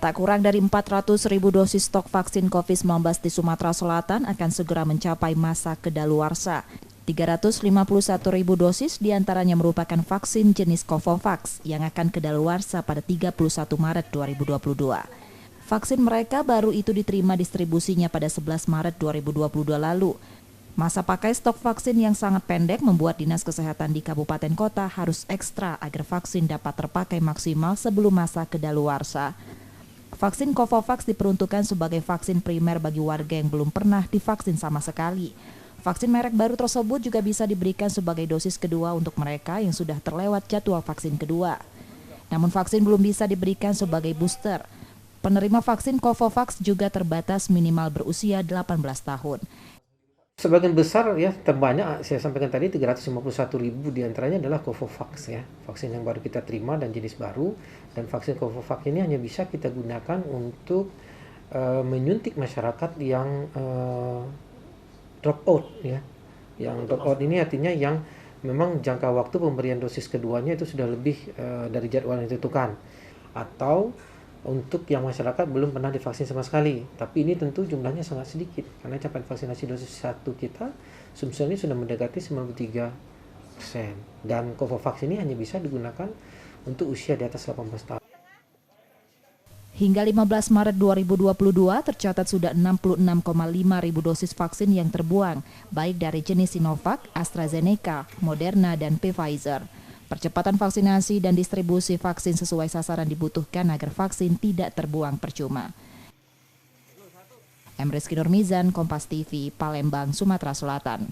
Tak kurang dari 400.000 dosis stok vaksin COVID-19 di Sumatera Selatan akan segera mencapai masa kedaluarsa. 351.000 dosis diantaranya merupakan vaksin jenis Covovax yang akan kedaluarsa pada 31 Maret 2022. Vaksin mereka baru itu diterima distribusinya pada 11 Maret 2022 lalu. Masa pakai stok vaksin yang sangat pendek membuat Dinas Kesehatan di kabupaten kota harus ekstra agar vaksin dapat terpakai maksimal sebelum masa kedaluarsa. Vaksin Covovax diperuntukkan sebagai vaksin primer bagi warga yang belum pernah divaksin sama sekali. Vaksin merek baru tersebut juga bisa diberikan sebagai dosis kedua untuk mereka yang sudah terlewat jadwal vaksin kedua. Namun vaksin belum bisa diberikan sebagai booster. Penerima vaksin Covovax juga terbatas minimal berusia 18 tahun. Sebagian besar ya, terbanyak saya sampaikan tadi 351.000 diantaranya adalah Covovax ya, vaksin yang baru kita terima dan jenis baru. Dan vaksin Covovax ini hanya bisa kita gunakan untuk menyuntik masyarakat yang drop out ya. Yang drop out ini artinya yang memang jangka waktu pemberian dosis keduanya itu sudah lebih dari jadwal yang ditentukan, atau untuk yang masyarakat belum pernah divaksin sama sekali. Tapi ini tentu jumlahnya sangat sedikit karena capaian vaksinasi dosis 1 kita sebetulnya sudah mendekati 93%. Dan Covovax ini hanya bisa digunakan untuk usia di atas 18 tahun. Hingga 15 Maret 2022 tercatat sudah 66,5 ribu dosis vaksin yang terbuang, baik dari jenis Sinovac, AstraZeneca, Moderna, dan Pfizer. Percepatan vaksinasi dan distribusi vaksin sesuai sasaran dibutuhkan agar vaksin tidak terbuang percuma. Rizky Nurmizan, Kompas TV, Palembang, Sumatera Selatan.